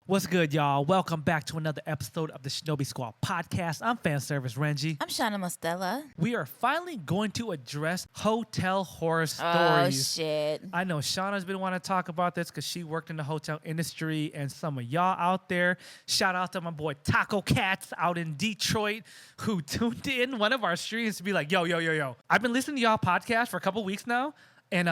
What's good, y'all? Welcome back to another episode of the Shinobi Squad Podcast. I'm fan service Renji. I'm Shana Mostella. We are finally going to address hotel horror Oh, stories. shit. I know Shauna's been wanting to talk about this because she worked in the hotel industry, and some of y'all out there, shout out to my boy Taco Cats out in Detroit who tuned in one of our streams to be like, yo. I've been listening to y'all podcast for a couple weeks now, and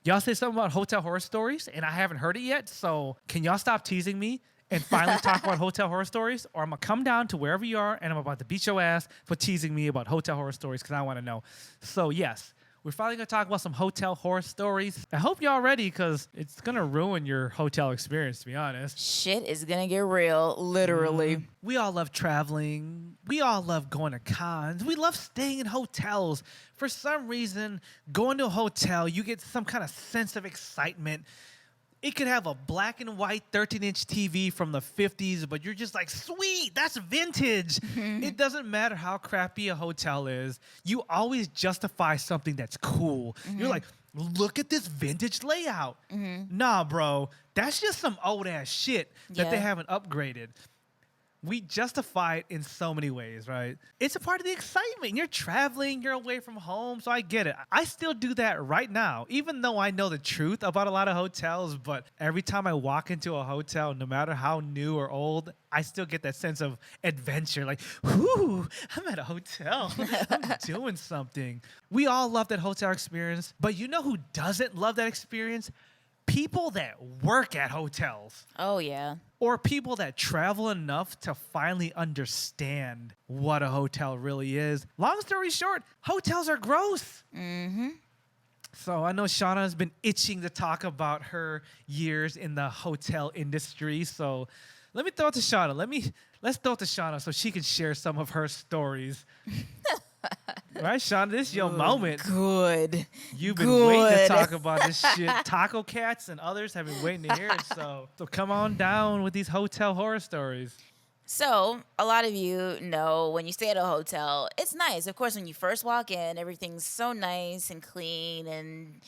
y'all say something about hotel horror stories, and I haven't heard it yet. So can y'all stop teasing me and finally talk about hotel horror stories? Or I'm going to come down to wherever you are, and I'm about to beat your ass for teasing me about hotel horror stories because I want to know. So, yes, we're finally going to talk about some hotel horror stories. I hope y'all ready because it's going to ruin your hotel experience, to be honest. Shit is gonna get real, literally. We all love traveling. We all love going to cons. We love staying in hotels. For some reason, going to a hotel, you get some kind of sense of excitement. It could have a black and white 13-inch TV from the 50s, but you're just like, sweet, that's vintage. It doesn't matter how crappy a hotel is. You always justify something that's cool. You're like, look at this vintage layout. Nah, bro, that's just some old-ass shit that they haven't upgraded. We justify it in so many ways, right? It's a part of the excitement. You're traveling, you're away from home, so I get it. I still do that right now, even though I know the truth about a lot of hotels, but every time I walk into a hotel, no matter how new or old, I still get that sense of adventure. Like, whoo, I'm at a hotel. I'm doing something. We all love that hotel experience, but you know who doesn't love that experience? People that work at hotels. Oh, yeah. Or people that travel enough to finally understand what a hotel really is. Long story short, hotels are gross. So I know Shana has been itching to talk about her years in the hotel industry. So let me throw it to Shana. Let's throw it to Shana so she can share some of her stories. Right, Shana, this is your moment. Good. You've been waiting to talk about this shit. Taco Cats and others have been waiting to hear it. So come on down with these hotel horror stories. So, a lot of you know when you stay at a hotel, it's nice. Of course, when you first walk in, everything's so nice and clean and,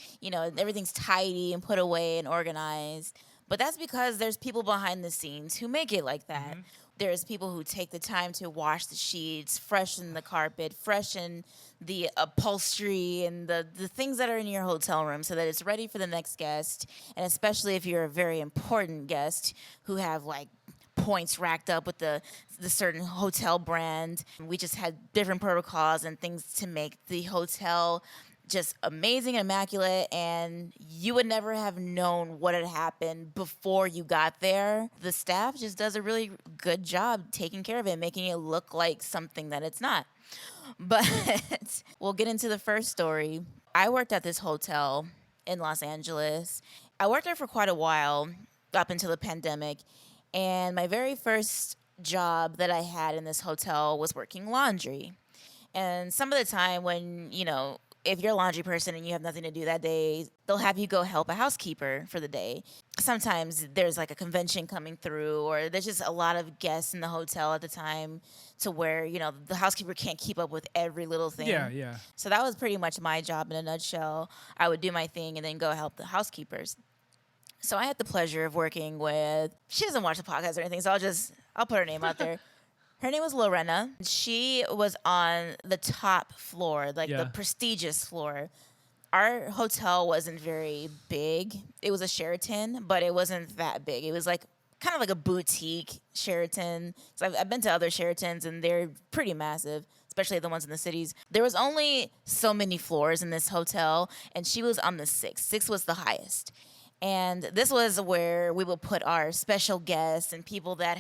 everything's tidy and put away and organized. But that's because there's people behind the scenes who make it like that. There's people who take the time to wash the sheets, freshen the carpet, freshen the upholstery and the things that are in your hotel room so that it's ready for the next guest. And especially if you're a very important guest who have like points racked up with the certain hotel brand. We just had different protocols and things to make the hotel just amazing and immaculate, and you would never have known what had happened before you got there. The staff just does a really good job taking care of it, making it look like something that it's not. But we'll get into the first story. I worked at this hotel in Los Angeles. I worked there for quite a while, up until the pandemic, and my very first job that I had in this hotel was working laundry. And some of the time when, if you're a laundry person and you have nothing to do that day, they'll have you go help a housekeeper for the day. Sometimes there's like a convention coming through, or there's just a lot of guests in the hotel at the time to where, the housekeeper can't keep up with every little thing. Yeah. So that was pretty much my job in a nutshell. I would do my thing and then go help the housekeepers. So I had the pleasure of working with, she doesn't watch the podcast or anything, so I'll put her name out there. Her name was Lorena. She was on the top floor, the prestigious floor. Our hotel wasn't very big. It was a Sheraton, but it wasn't that big. It was kind of like a boutique Sheraton. So I've been to other Sheratons, and they're pretty massive, especially the ones in the cities. There was only so many floors in this hotel, and she was on the sixth. Sixth was the highest. And this was where we would put our special guests and people that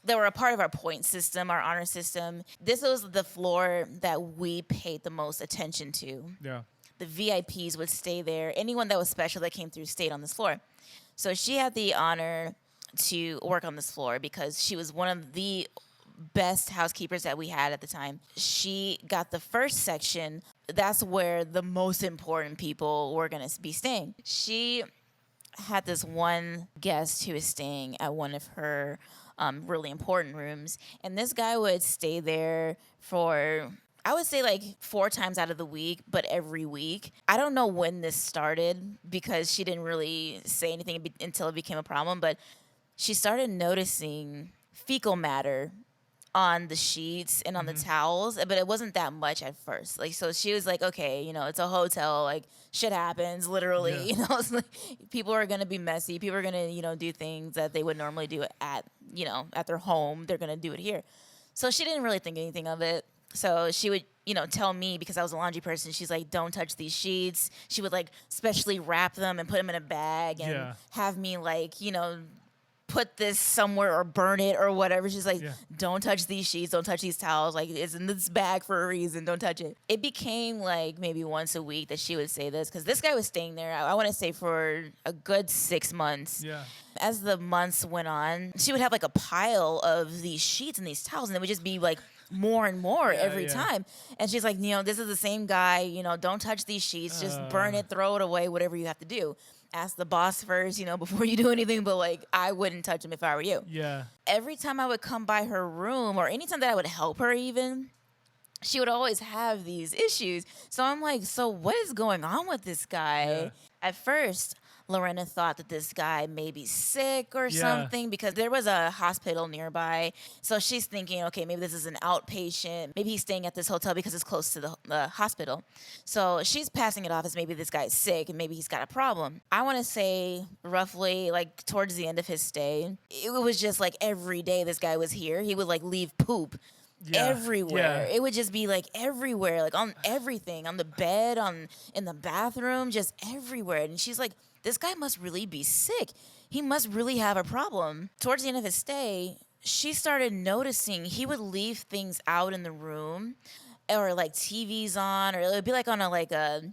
were a part of our point system, our honor system. This was the floor that we paid the most attention to. Yeah. The VIPs would stay there. Anyone that was special that came through stayed on this floor. So she had the honor to work on this floor because she was one of the best housekeepers that we had at the time. She got the first section. That's where the most important people were going to be staying. She had this one guest who was staying at one of her really important rooms, and this guy would stay there for, I would say, 4 times out of the week, but every week. I don't know when this started because she didn't really say anything until it became a problem, but she started noticing fecal matter on the sheets and on the towels, but it wasn't that much at first. Like, so she was like, okay, it's a hotel, like shit happens, literally. Yeah. It's like people are gonna be messy. People are gonna, do things that they would normally do at, at their home. They're gonna do it here. So she didn't really think anything of it. So she would, tell me, because I was a laundry person, she's like, don't touch these sheets. She would like specially wrap them and put them in a bag and have me like, put this somewhere or burn it or whatever. She's like, don't touch these sheets, don't touch these towels. Like, it's in this bag for a reason. Don't touch it. It became like maybe once a week that she would say this, because this guy was staying there, I want to say, for a good 6 months. Yeah. As the months went on, she would have like a pile of these sheets and these towels, and it would just be like more and more every time. And she's like, this is the same guy, don't touch these sheets, just burn it, throw it away, whatever you have to do. Ask the boss first, before you do anything, but like, I wouldn't touch him if I were you. Yeah. Every time I would come by her room, or anytime that I would help her even, she would always have these issues. So I'm like, so what is going on with this guy? Yeah. At first, Lorena thought that this guy may be sick or something, because there was a hospital nearby. So she's thinking, okay, maybe this is an outpatient. Maybe he's staying at this hotel because it's close to the hospital. So she's passing it off as maybe this guy's sick and maybe he's got a problem. I want to say roughly like towards the end of his stay, it was just like every day this guy was here, he would like leave poop. Everywhere. It would just be like everywhere, like on everything, on the bed, in the bathroom, just everywhere. And she's like, this guy must really be sick. He must really have a problem. Towards the end of his stay, she started noticing he would leave things out in the room, or like TVs on, or it would be like on a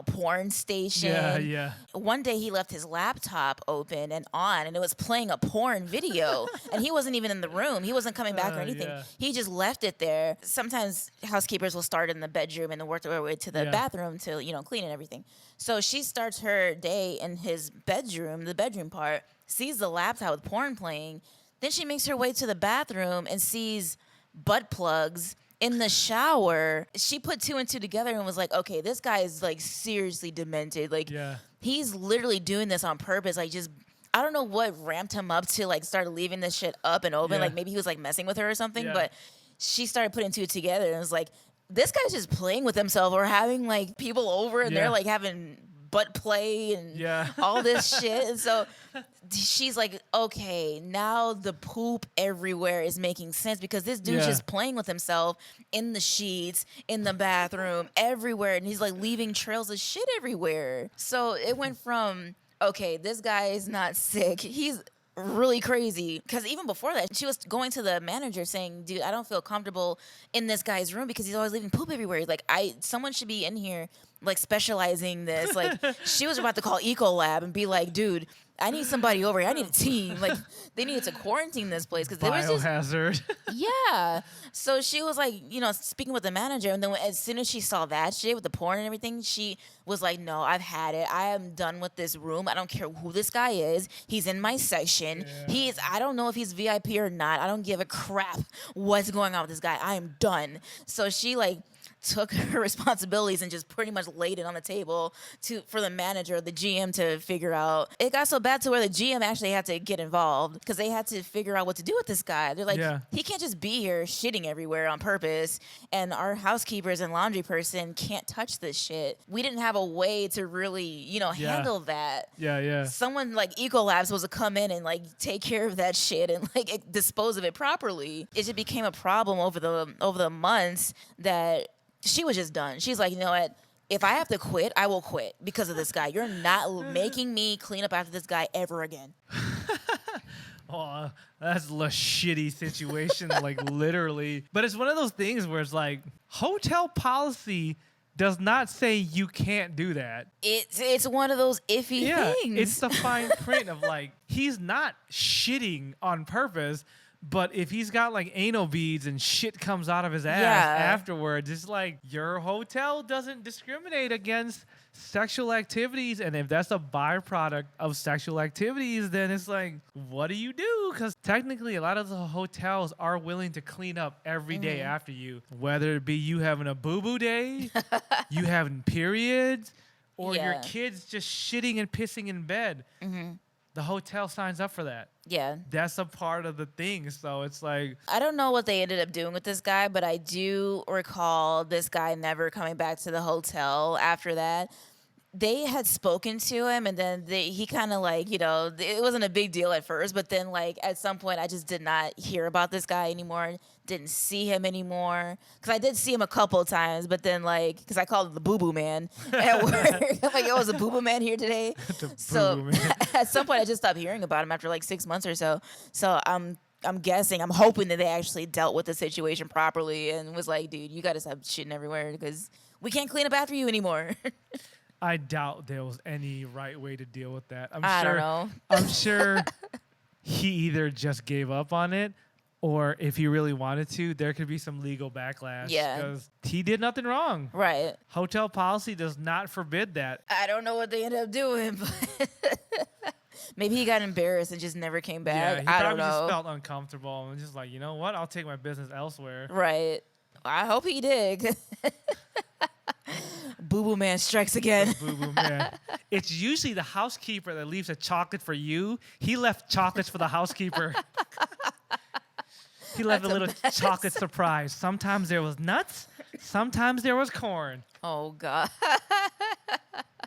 porn station. Yeah. One day he left his laptop open and on, and it was playing a porn video, and he wasn't even in the room. He wasn't coming back or anything. He just left it there. Sometimes housekeepers will start in the bedroom and then work their way to the bathroom to, clean and everything. So she starts her day in his bedroom, the bedroom part, sees the laptop with porn playing. Then she makes her way to the bathroom and sees butt plugs in the shower. She put two and two together and was like, okay, this guy is like seriously demented. Like, he's literally doing this on purpose. Like, just, I don't know what ramped him up to like start leaving this shit up and open. Like, maybe he was like messing with her or something. But she started putting two together and was like, this guy's just playing with himself, or having like people over and they're like having butt play and all this shit. And so she's like, okay, now the poop everywhere is making sense, because this dude's just playing with himself in the sheets, in the bathroom, everywhere. And he's like leaving trails of shit everywhere. So it went from, okay, this guy is not sick, he's really crazy. Because even before that, she was going to the manager saying, dude, I don't feel comfortable in this guy's room because he's always leaving poop everywhere. He's like, someone should be in here like specializing this. Like, she was about to call Ecolab and be like, dude, I need somebody over here. I need a team. Like, they needed to quarantine this place because there was just biohazard. So she was like, speaking with the manager, and then as soon as she saw that shit with the porn and everything, she was like, no, I've had it. I am done with this room. I don't care who this guy is. He's in my section. I don't know if he's VIP or not. I don't give a crap what's going on with this guy. I am done. So she like took her responsibilities and just pretty much laid it on the table for the manager, the GM, to figure out. It got so bad to where the GM actually had to get involved, because they had to figure out what to do with this guy. They're like, he can't just be here shitting everywhere on purpose, and our housekeepers and laundry person can't touch this shit. We didn't have a way to really, handle that. Someone like Ecolab was supposed to come in and like take care of that shit and like dispose of it properly. It just became a problem over the months that she was just done. She's like, you know what? If I have to quit, I will quit because of this guy. You're not making me clean up after this guy ever again. Oh, that's a shitty situation, like literally. But it's one of those things where it's like, hotel policy does not say you can't do that. It's one of those iffy things. It's the fine print of like, he's not shitting on purpose. But if he's got like anal beads and shit comes out of his ass afterwards, it's like, your hotel doesn't discriminate against sexual activities. And if that's a byproduct of sexual activities, then it's like, what do you do? Because technically a lot of the hotels are willing to clean up every day after you, whether it be you having a boo-boo day, you having periods, or your kids just shitting and pissing in bed. the hotel signs up for that. Yeah. That's a part of the thing. So it's like, I don't know what they ended up doing with this guy, but I do recall this guy never coming back to the hotel after that. They had spoken to him, and then he kind of like, it wasn't a big deal at first, but then like at some point I just did not hear about this guy anymore, didn't see him anymore. Because I did see him a couple of times, but then like, because I called him the boo-boo man at work. I'm like, was a boo-boo man here today? So at some point I just stopped hearing about him after like 6 months or so. So I'm hoping that they actually dealt with the situation properly and was like, dude, you got to stop shitting everywhere because we can't clean up after you anymore. I doubt there was any right way to deal with that. I don't know. I'm sure he either just gave up on it, or if he really wanted to, there could be some legal backlash. Yeah. Because he did nothing wrong. Right. Hotel policy does not forbid that. I don't know what they ended up doing, but maybe he got embarrassed and just never came back. Yeah, he I probably don't know. just felt uncomfortable and just like, you know what? I'll take my business elsewhere. Right. I hope he did. Boo-boo man strikes again. Boo-boo man. It's usually the housekeeper that leaves a chocolate for you. He left chocolates for the housekeeper. He left a little chocolate surprise. Sometimes there was nuts. Sometimes there was corn. Oh, God.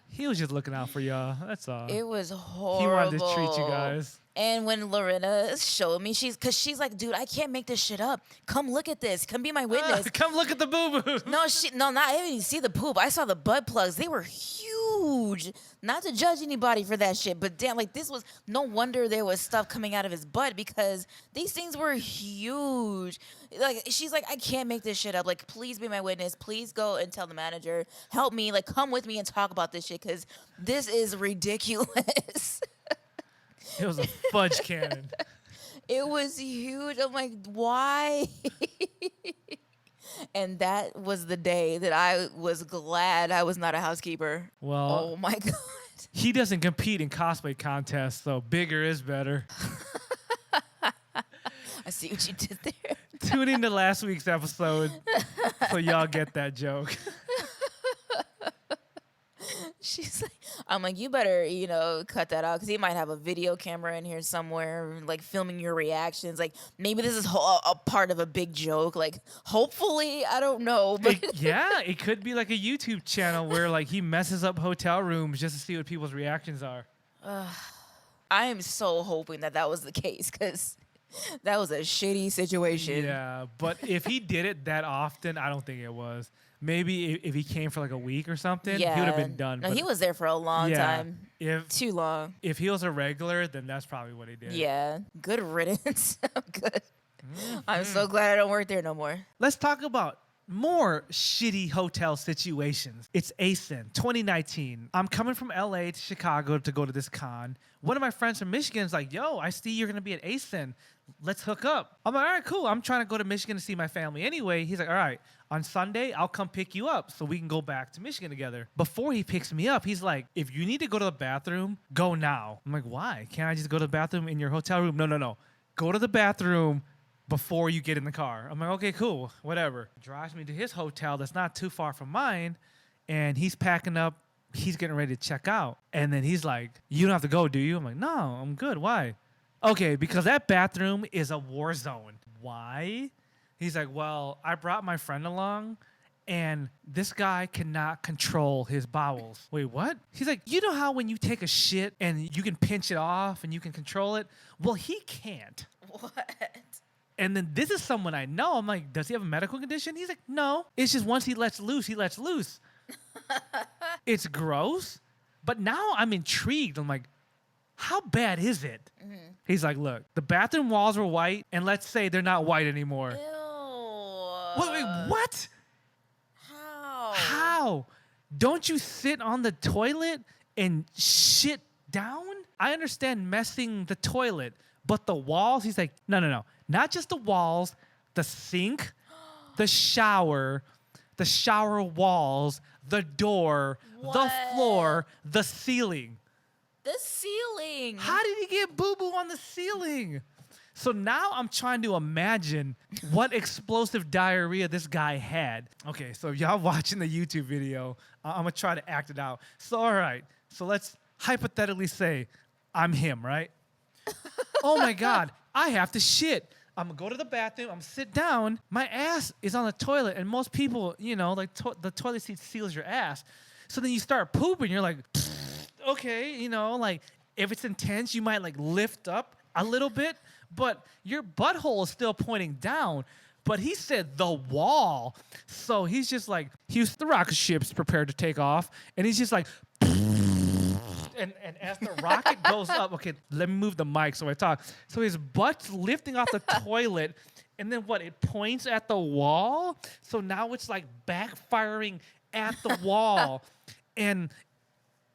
He was just looking out for y'all. That's all. It was horrible. He wanted to treat you guys. And when Lorena showed me, because she's like, dude, I can't make this shit up. Come look at this. Come be my witness. Come look at the boo-boo. I didn't even see the poop. I saw the butt plugs. They were huge. Not to judge anybody for that shit, but damn, like this was, no wonder there was stuff coming out of his butt because these things were huge. Like, she's like, I can't make this shit up. Like, please be my witness. Please go and tell the manager. Help me. Like, come with me and talk about this shit because this is ridiculous. It was a fudge cannon. It was huge. I'm like, why? And that was the day that I was glad I was not a housekeeper. Well, oh my God. He doesn't compete in cosplay contests, so bigger is better. I see what you did there. Tune into last week's episode so y'all get that joke. She's like, I'm like, you better, cut that out because he might have a video camera in here somewhere, like filming your reactions. Like maybe this is a part of a big joke. Like hopefully, I don't know. But it could be like a YouTube channel where like he messes up hotel rooms just to see what people's reactions are. I am so hoping that was the case because that was a shitty situation. Yeah, but if he did it that often, I don't think it was. Maybe if he came for like a week or something, he would have been done. No, he was there for a long time. Too long. If he was a regular, then that's probably what he did. Yeah. Good riddance. Good. I'm so glad I don't work there no more. Let's talk about more shitty hotel situations. It's ASIN 2019. I'm coming from LA to Chicago to go to this con. One of my friends from Michigan is like, yo, I see you're going to be at ASIN. Let's hook up. I'm like, all right, cool. I'm trying to go to Michigan to see my family anyway. He's like, all right, on Sunday, I'll come pick you up so we can go back to Michigan together. Before he picks me up, he's like, if you need to go to the bathroom, go now. I'm like, why? Can't I just go to the bathroom in your hotel room? No. Go to the bathroom before you get in the car. I'm like, okay, cool, whatever. Drives me to his hotel that's not too far from mine, and he's packing up. He's getting ready to check out. And then he's like, you don't have to go, do you? I'm like, no, I'm good. Why? Okay, because that bathroom is a war zone. Why? He's like, well, I brought my friend along, and this guy cannot control his bowels. Wait, what? He's like, you know how when you take a shit and you can pinch it off and you can control it? Well, he can't. What? And then this is someone I know. I'm like, does he have a medical condition? He's like, no. It's just once he lets loose, he lets loose. It's gross, but now I'm intrigued. I'm like, how bad is it? Mm-hmm. He's like, look, the bathroom walls were white, and let's say they're not white anymore. Ew. Wait, what? How? Don't you sit on the toilet and shit down? I understand messing the toilet, but the walls, he's like, no. Not just the walls, the sink, the shower walls, the door, the floor, the ceiling. The ceiling. How did he get boo-boo on the ceiling? So now I'm trying to imagine what explosive diarrhea this guy had. Okay, so if y'all watching the YouTube video, I'm going to try to act it out. So, all right. So let's hypothetically say I'm him, right? Oh my God, I have to shit. I'm gonna go to the bathroom. I'm gonna sit down. My ass is on the toilet, and most people, like the toilet seat seals your ass. So then you start pooping. You're like, okay, like if it's intense, you might like lift up a little bit, but your butthole is still pointing down. But he said the wall, so he's just like, the rocket ship's prepared to take off, and he's just like. And as the rocket goes up, okay, let me move the mic so I talk. So his butt's lifting off the toilet, and then it points at the wall. So now it's like backfiring at the wall. And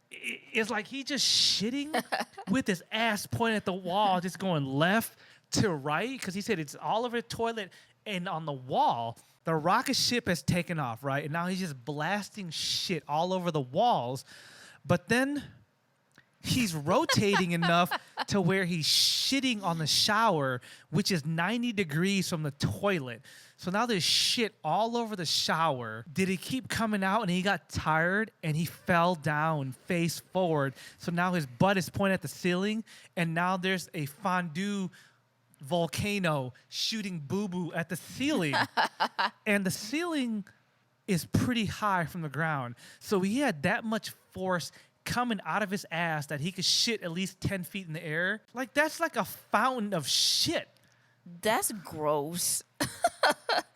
it's like he just shitting with his ass pointing at the wall, just going left to right, because he said it's all over the toilet and on the wall. The rocket ship has taken off, right? And now he's just blasting shit all over the walls. But then he's rotating enough to where he's shitting on the shower, which is 90 degrees from the toilet. So now there's shit all over the shower. Did it keep coming out and he got tired and he fell down face forward? So now his butt is pointing at the ceiling, and now there's a fondue volcano shooting boo-boo at the ceiling. And the ceiling is pretty high from the ground. So he had that much force coming out of his ass that he could shit at least 10 feet in the air. Like, that's like a fountain of shit. That's gross.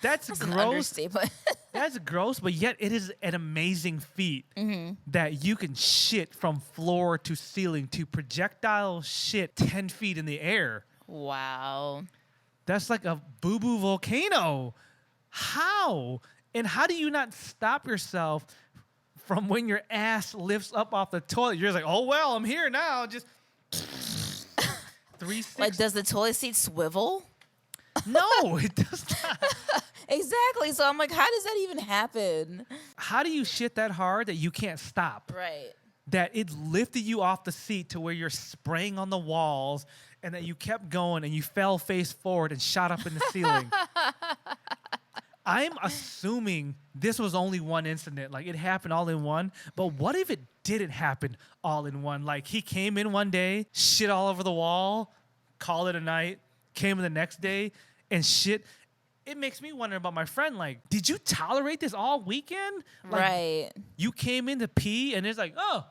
That's An gross. understatement. That's gross, but yet it is an amazing feat that you can shit from floor to ceiling to projectile shit 10 feet in the air. Wow. That's like a boo-boo volcano. How? And how do you not stop yourself from when your ass lifts up off the toilet? You're just like, oh, well, I'm here now. Just 360. Like, does the toilet seat swivel? No, it does not. Exactly. So I'm like, how does that even happen? How do you shit that hard that you can't stop? Right. That it lifted you off the seat to where you're spraying on the walls, and that you kept going and you fell face forward and shot up in the ceiling. I'm assuming this was only one incident. Like, it happened all in one. But what if it didn't happen all in one? Like, he came in one day, shit all over the wall, called it a night, came in the next day, and shit. It makes me wonder about my friend. Like, did you tolerate this all weekend? Like, Right. you came in to pee, and it's like, oh,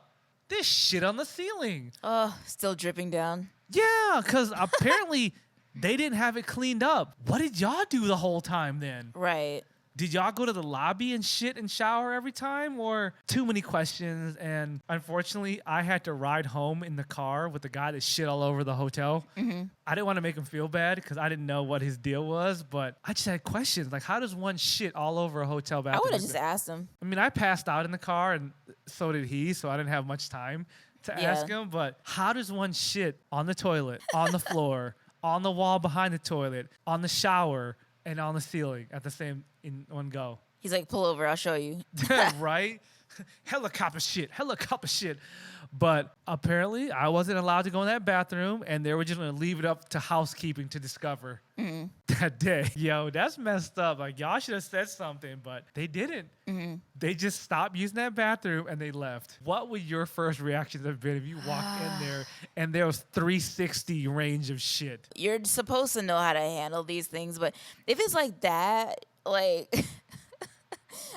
this shit on the ceiling. Oh, still dripping down. Yeah, because apparently they didn't have it cleaned up. What did y'all do the whole time then? Right. Did y'all go to the lobby and shit and shower every time? Or too many questions. And unfortunately, I had to ride home in the car with the guy that shit all over the hotel. Mm-hmm. I didn't want to make him feel bad because I didn't know what his deal was. But I just had questions. Like, how does one shit all over a hotel bathroom? I would have just asked him. I mean, I passed out in the car, and so did he. So I didn't have much time to ask him. But how does one shit on the toilet, on the floor, on the wall behind the toilet, on the shower, and on the ceiling at the same in one go? He's like, pull over, I'll show you. Right? Helicopter shit. But apparently, I wasn't allowed to go in that bathroom, and they were just going to leave it up to housekeeping to discover that day. Yo, that's messed up. Like, y'all should have said something, but they didn't. They just stopped using that bathroom, and they left. What would your first reactions have been if you walked in there, and there was 360 range of shit? You're supposed to know how to handle these things, but if it's like that, like...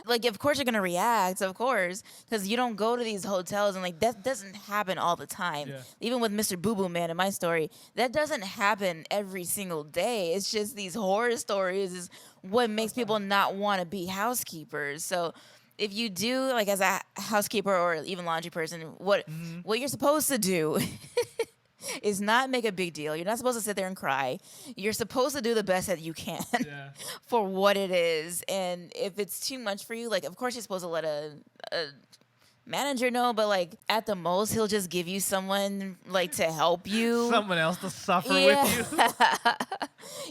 Like, of course you're going to react, of course, because you don't go to these hotels, and, like, that doesn't happen all the time. Yeah. Even with Mr. Boo Boo Man in my story, that doesn't happen every single day. It's just these horror stories is what makes people not want to be housekeepers. So if you do, like, as a housekeeper or even laundry person, what you're supposed to do is not make a big deal. You're not supposed to sit there and cry. You're supposed to do the best that you can for what it is. And if it's too much for you, like, of course you're supposed to let a manager know, but, like, at the most, he'll just give you someone, like, to help you. Someone else to suffer with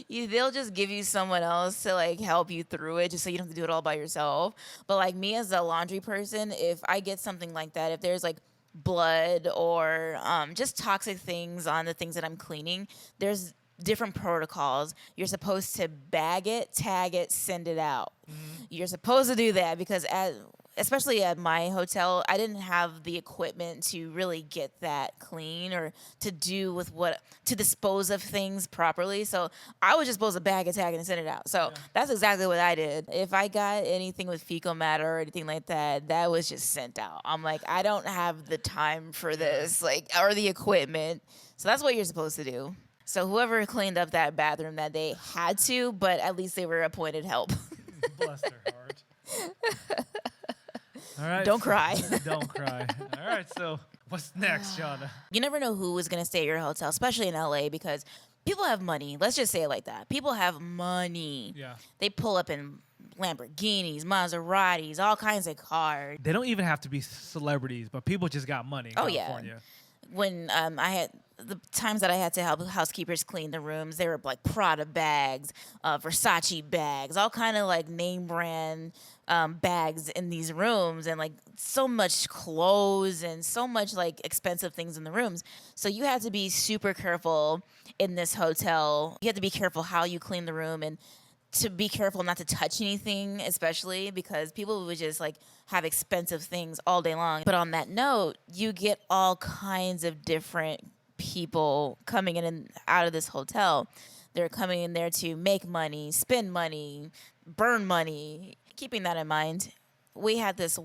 you. They'll just give you someone else to, like, help you through it, just so you don't have to do it all by yourself. But, like, me as a laundry person, if I get something like that, if there's, like, blood or just toxic things on the things that I'm cleaning, there's different protocols. You're supposed to bag it, tag it, send it out. You're supposed to do that because especially at my hotel, I didn't have the equipment to really get that clean or to dispose of things properly. So I would just suppose a bag and tag and send it out. So that's exactly what I did. If I got anything with fecal matter or anything like that, that was just sent out. I'm like, I don't have the time for this, like, or the equipment. So that's what you're supposed to do. So whoever cleaned up that bathroom that day had to, but at least they were appointed help. Bless their heart. All right. Don't cry. Don't cry. All right. So what's next, Shana? You never know who is going to stay at your hotel, especially in LA, because people have money. Let's just say it like that. People have money. Yeah. They pull up in Lamborghinis, Maseratis, all kinds of cars. They don't even have to be celebrities, but people just got money in California. Yeah. When I had the times that I had to help housekeepers clean the rooms, they were like Prada bags, Versace bags, all kind of like name brand bags in these rooms, and like so much clothes and so much like expensive things in the rooms. So you had to be super careful in this hotel. You had to be careful how you clean the room, and to be careful not to touch anything, especially because people would just like have expensive things all day long. But on that note, you get all kinds of different people coming in and out of this hotel. They're coming in there to make money, spend money, burn money. Keeping that in mind, we had these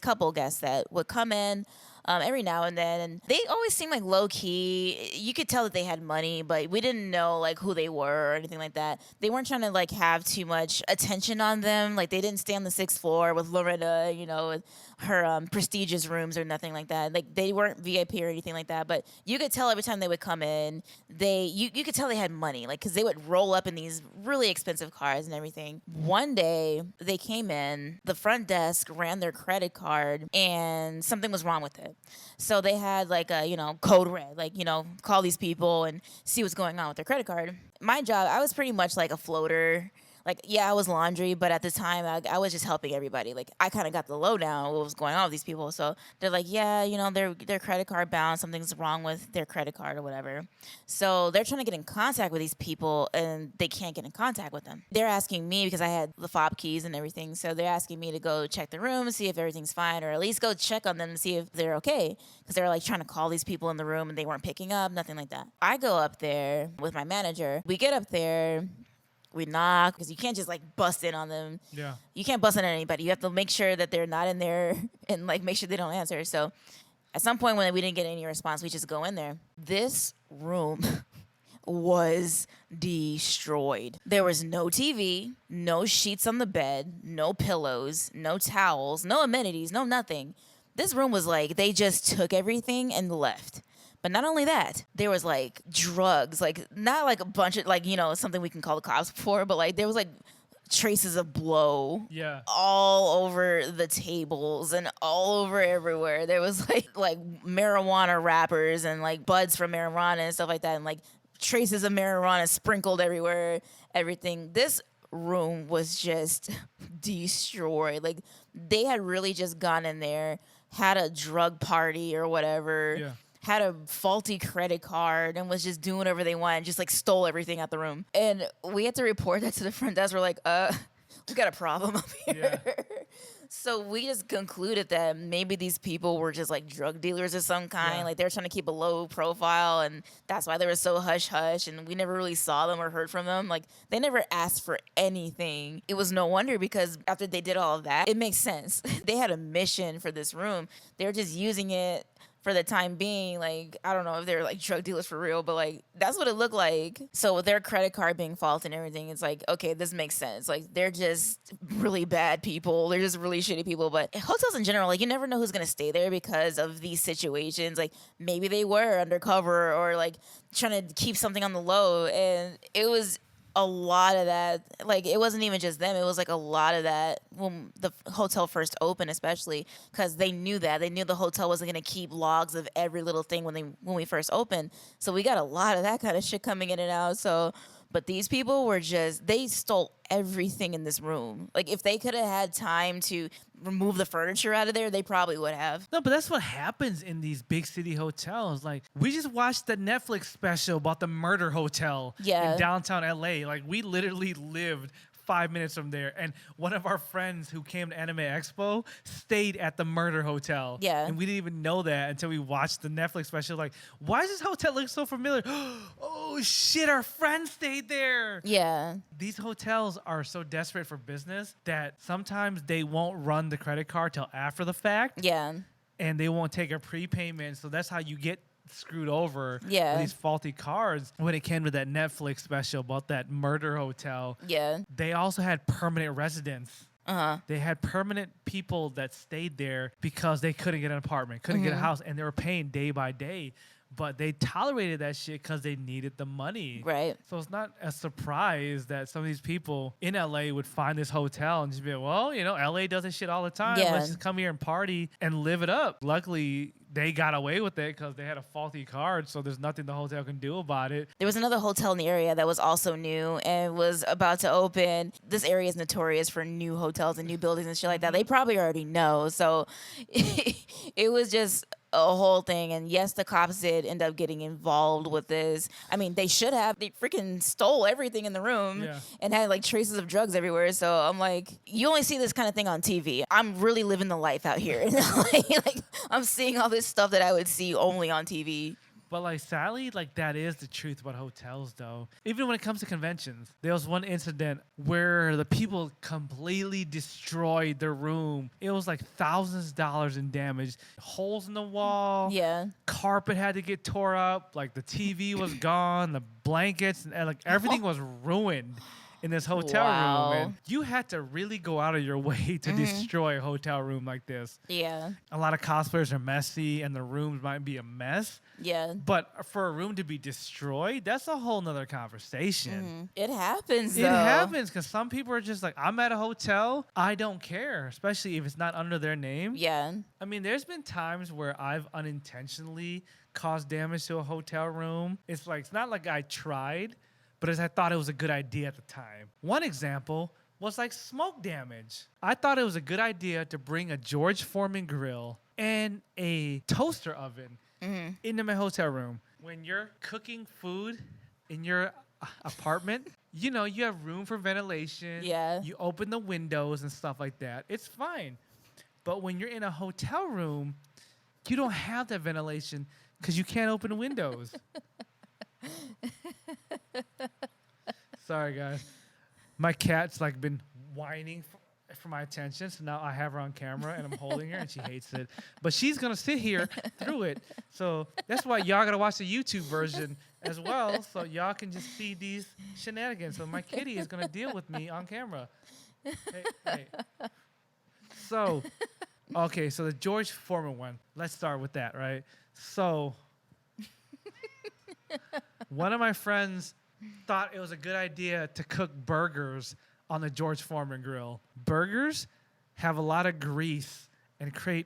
couple guests that would come in every now and then, and they always seemed like low key. You could tell that they had money, but we didn't know like who they were or anything like that. They weren't trying to like have too much attention on them. Like they didn't stay on the 6th floor with Loretta, with her prestigious rooms or nothing like that. Like they weren't VIP or anything like that. But you could tell every time they would come in, you could tell they had money, like because they would roll up in these really expensive cars and everything. One day they came in, the front desk ran their credit card, and something was wrong with it. So they had like a, code red, like, call these people and see what's going on with their credit card. My job, I was pretty much like a floater. Like, yeah, I was laundry, but at the time I was just helping everybody. Like, I kind of got the lowdown on what was going on with these people. So they're like, yeah, their credit card bounced. Something's wrong with their credit card or whatever. So they're trying to get in contact with these people, and they can't get in contact with them. They're asking me, because I had the fob keys and everything, so they're asking me to go check the room, see if everything's fine, or at least go check on them and see if they're okay. Because they're like trying to call these people in the room, and they weren't picking up, nothing like that. I go up there with my manager. We get up there. We knock, because you can't just like bust in on them. Yeah. You can't bust in on anybody. You have to make sure that they're not in there and like make sure they don't answer. So at some point when we didn't get any response, we just go in there. This room was destroyed. There was no TV, no sheets on the bed, no pillows, no towels, no amenities, no nothing. This room was like they just took everything and left. But not only that, there was like drugs, like not like a bunch of like, something we can call the cops for, but like there was like traces of blow all over the tables and all over everywhere. There was like marijuana wrappers and like buds from marijuana and stuff like that, and like traces of marijuana sprinkled everywhere, everything. This room was just destroyed. Like they had really just gone in there, had a drug party or whatever. Yeah. Had a faulty credit card and was just doing whatever they wanted, just like stole everything out the room. And we had to report that to the front desk. We're like, we got a problem up here. Yeah. So we just concluded that maybe these people were just like drug dealers of some kind. Yeah. Like they were trying to keep a low profile, and that's why they were so hush-hush, and we never really saw them or heard from them. Like they never asked for anything. It was no wonder, because after they did all of that, it makes sense. They had a mission for this room. They were just using it for the time being. Like, I don't know if they're like drug dealers for real, but like that's what it looked like. So with their credit card being faulty and everything, it's like, okay, this makes sense. Like they're just really bad people. They're just really shitty people. But hotels in general, like you never know who's gonna stay there because of these situations. Like maybe they were undercover or like trying to keep something on the low, and it was a lot of that. Like it wasn't even just them, it was like a lot of that when the hotel first opened, especially because they knew the hotel wasn't going to keep logs of every little thing when we first opened. So we got a lot of that kind of shit coming in and out. So but these people were they stole everything in this room. Like if they could have had time to remove the furniture out of there, they probably would have. No, but that's what happens in these big city hotels. Like we just watched the Netflix special about the murder hotel in downtown LA. Like we literally lived 5 minutes from there. And one of our friends who came to Anime Expo stayed at the Murder Hotel. Yeah. And we didn't even know that until we watched the Netflix special. Like, why does this hotel look so familiar? Oh, shit, our friend stayed there. Yeah. These hotels are so desperate for business that sometimes they won't run the credit card till after the fact. Yeah. And they won't take a prepayment. So that's how you get screwed over Yeah. with these faulty cards. When it came to that Netflix special about that murder hotel, Yeah. they also had permanent residents. Uh-huh. They had permanent people that stayed there because they couldn't get an apartment, couldn't get a house, and they were paying day by day. But they tolerated that shit because they needed the money. Right. So it's not a surprise that some of these people in LA would find this hotel and just be like, well, you know, LA does this shit all the time. Yeah. Let's just come here and party and live it up. Luckily, they got away with it because they had a faulty card, so there's nothing the hotel can do about it. There was another hotel in the area that was also new and was about to open. This area is notorious for new hotels and new buildings and shit like that. They probably already know. So it was just a whole thing. And yes, the cops did end up getting involved with this. I mean, they should have. They freaking stole everything in the room and had like traces of drugs everywhere. So I'm like, you only see this kind of thing on TV. I'm really living the life out here. like I'm seeing all this stuff that I would see only on TV. But like sadly, like that is the truth about hotels though. Even when it comes to conventions, there was one incident where the people completely destroyed their room. It was like thousands of dollars in damage. Holes in the wall. Yeah. Carpet had to get tore up. Like the TV was gone. The blankets and like everything was ruined in this hotel room. And you had to really go out of your way to destroy a hotel room like this. Yeah. A lot of cosplayers are messy and the rooms might be a mess. Yeah. But for a room to be destroyed, that's a whole nother conversation. It happens, though. It happens because some people are just like, I'm at a hotel, I don't care, especially if it's not under their name. Yeah. I mean, there's been times where I've unintentionally caused damage to a hotel room. It's like, it's not like I tried, but as I thought it was a good idea at the time. One example was like smoke damage. I thought it was a good idea to bring a George Foreman grill and a toaster oven into my hotel room. When you're cooking food in your apartment, you know, you have room for ventilation. Yeah. You open the windows and stuff like that. It's fine. But when you're in a hotel room, you don't have that ventilation because you can't open the windows. Sorry, guys. My cat's like been whining for my attention, so now I have her on camera and I'm holding her and she hates it. But she's gonna sit here through it. So that's why y'all gotta watch the YouTube version as well, so y'all can just see these shenanigans. So my kitty is gonna deal with me on camera. Hey. So, okay, so the George Foreman one. Let's start with that, right? So, one of my friends thought it was a good idea to cook burgers on the George Foreman grill. Burgers have a lot of grease and create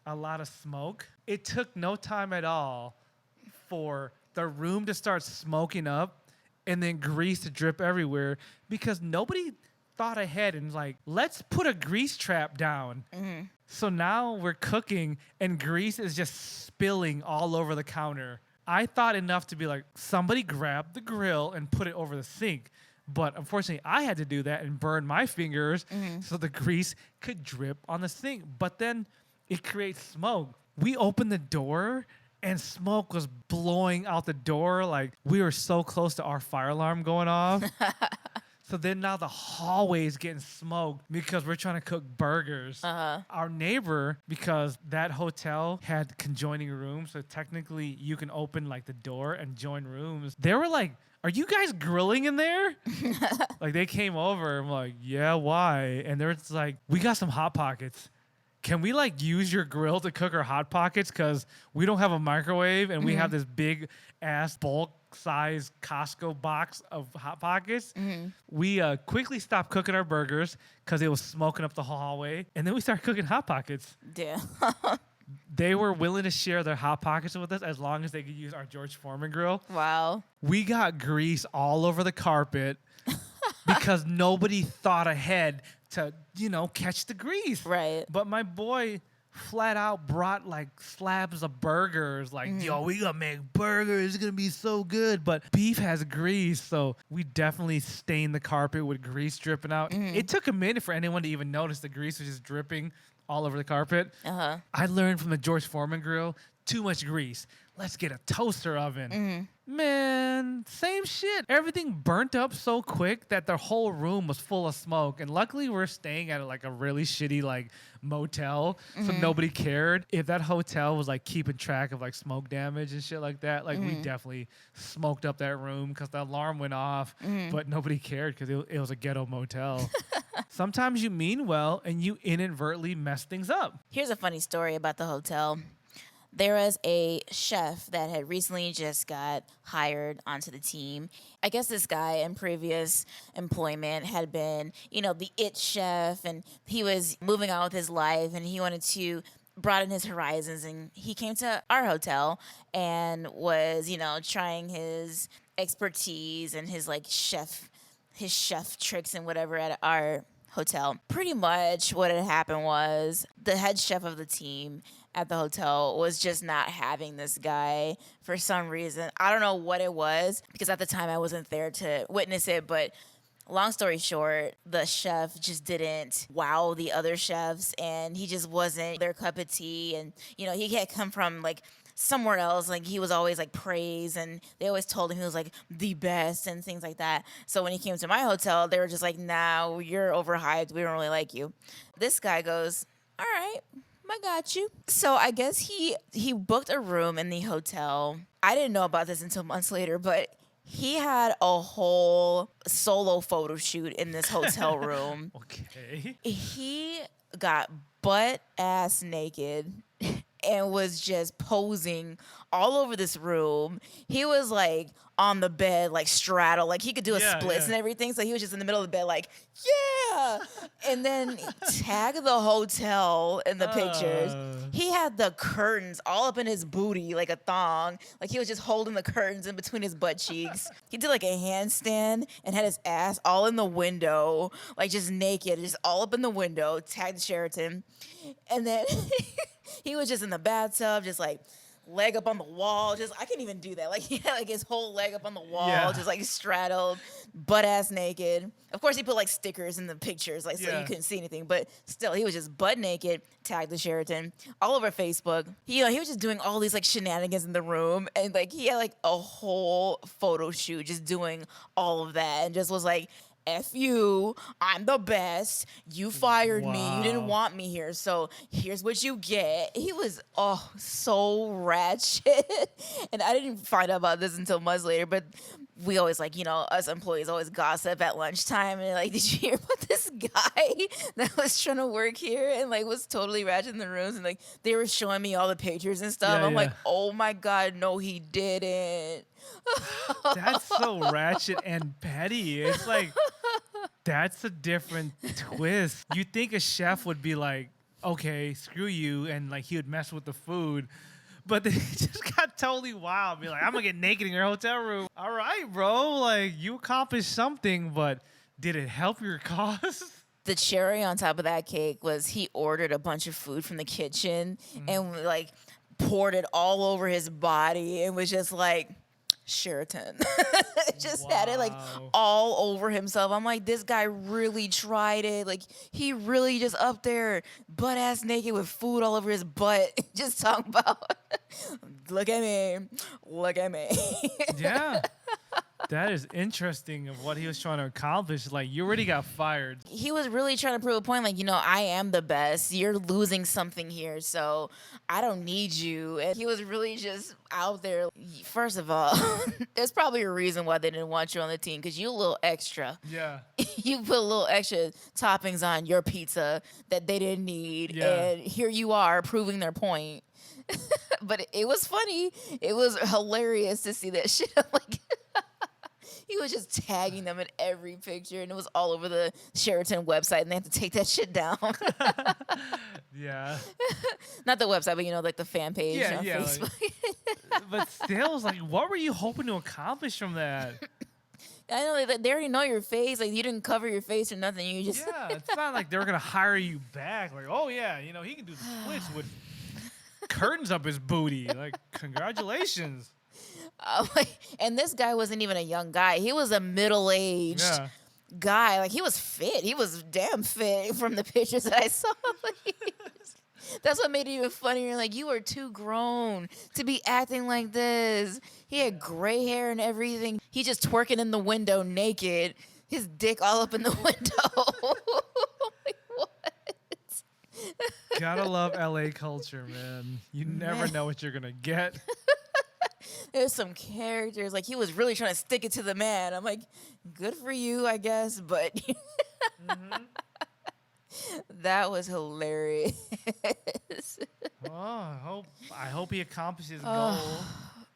a lot of smoke. It took no time at all for the room to start smoking up and then grease to drip everywhere because nobody thought ahead and like, let's put a grease trap down. So now we're cooking and grease is just spilling all over the counter. I thought enough to be like, somebody grab the grill and put it over the sink. But unfortunately, I had to do that and burn my fingers so the grease could drip on the sink. But then it creates smoke. We opened the door and smoke was blowing out the door. Like we were so close to our fire alarm going off. So then now the hallway is getting smoked because we're trying to cook burgers. Our neighbor, because that hotel had conjoining rooms, so technically you can open like the door and join rooms. They were like, are you guys grilling in there? Like they came over. I'm like, yeah, why? And they're just like, we got some Hot Pockets. Can we like use your grill to cook our Hot Pockets? Because we don't have a microwave and we have this big ass bulk size Costco box of Hot Pockets. We quickly stopped cooking our burgers because it was smoking up the hallway. And then we started cooking Hot Pockets. Yeah. They were willing to share their Hot Pockets with us as long as they could use our George Foreman grill. Wow. We got grease all over the carpet because nobody thought ahead to, you know, catch the grease. Right. But my boy flat out brought like slabs of burgers. Like, yo, we gonna make burgers. It's gonna be so good. But beef has grease, so we definitely stained the carpet with grease dripping out. It took a minute for anyone to even notice the grease was just dripping all over the carpet. I learned from the George Foreman grill, too much grease. Let's get a toaster oven. Man, same shit. Everything burnt up so quick that the whole room was full of smoke. And luckily we're staying at like a really shitty like motel, so nobody cared. If that hotel was like keeping track of like smoke damage and shit like that, like we definitely smoked up that room because the alarm went off, but nobody cared because it was a ghetto motel. Sometimes you mean well and you inadvertently mess things up. Here's a funny story about the hotel. There was a chef that had recently just got hired onto the team. I guess this guy in previous employment had been, the it chef, and he was moving on with his life, and he wanted to broaden his horizons, and he came to our hotel and was, trying his expertise and his chef tricks and whatever at our hotel. Pretty much what had happened was the head chef of the team at the hotel was just not having this guy for some reason. I don't know what it was, because at the time I wasn't there to witness it, but long story short, the chef just didn't wow the other chefs, and he just wasn't their cup of tea. And, he had come from like somewhere else. Like, he was always like praised, and they always told him he was like the best and things like that. So when he came to my hotel, they were just like, nah, you're overhyped. We don't really like you. This guy goes, all right, I got you. So I guess he booked a room in the hotel. I didn't know about this until months later, but he had a whole solo photo shoot in this hotel room. Okay. He got butt ass naked and was just posing all over this room. He was like on the bed, like straddle, like he could do a splits and everything. So he was just in the middle of the bed, like, yeah. And then tag the hotel in the pictures. He had the curtains all up in his booty, like a thong. Like, he was just holding the curtains in between his butt cheeks. He did like a handstand and had his ass all in the window, like just naked, just all up in the window, tagged Sheraton. And then he was just in the bathtub, just like leg up on the wall. Just, I can't even do that. Like, he had like his whole leg up on the wall, just like straddled, butt ass naked. Of course, he put like stickers in the pictures, like so you couldn't see anything. But still, he was just butt naked, tagged the Sheraton, all over Facebook. He was just doing all these like shenanigans in the room, and like he had like a whole photo shoot, just doing all of that, and just was like, F you, I'm the best. You fired me. You didn't want me here, so here's what you get. He was, so ratchet. And I didn't find out about this until months later, but we always, like, us employees always gossip at lunchtime. And, like, did you hear about this guy that was trying to work here and, like, was totally ratchet in the rooms? And, like, they were showing me all the pictures and stuff. I'm like, oh, my God, no, he didn't. That's so ratchet and petty. It's like, that's a different twist. You think a chef would be like, okay, screw you, and like he would mess with the food, but they just got totally wild. Be like, I'm gonna get naked in your hotel room. All right, bro, like you accomplished something, but did it help your cause? The cherry on top of that cake was he ordered a bunch of food from the kitchen and like poured it all over his body and was just like, Sheraton. Just had it like all over himself. I'm like, this guy really tried it. Like, he really just up there butt ass naked with food all over his butt, just talking about, look at me. Yeah. That is interesting of what he was trying to accomplish. Like, you already got fired. He was really trying to prove a point. Like, I am the best. You're losing something here, so I don't need you. And he was really just out there. First of all, there's probably a reason why they didn't want you on the team, because you a little extra. Yeah. You put a little extra toppings on your pizza that they didn't need. Yeah. And here you are proving their point. But it was funny. It was hilarious to see that shit. I'm like... He was just tagging them in every picture, and it was all over the Sheraton website, and they had to take that shit down. Yeah. Not the website, but, like the fan page on Facebook. But still, it's like, what were you hoping to accomplish from that? I know they already know your face. Like, you didn't cover your face or nothing. You just Yeah, it's not like they were gonna hire you back. Like, oh yeah, he can do the splits with curtains up his booty. Like, congratulations. And this guy wasn't even a young guy. He was a middle-aged guy. Like, he was fit. He was damn fit from the pictures that I saw. That's what made it even funnier. Like, you are too grown to be acting like this. He had gray hair and everything. He just twerking in the window naked. His dick all up in the window. Like, what? Gotta love LA culture, man. You never know what you're gonna get. There's some characters. Like, he was really trying to stick it to the man. I'm like, good for you, I guess. But that was hilarious. Oh, I hope he accomplished his goal.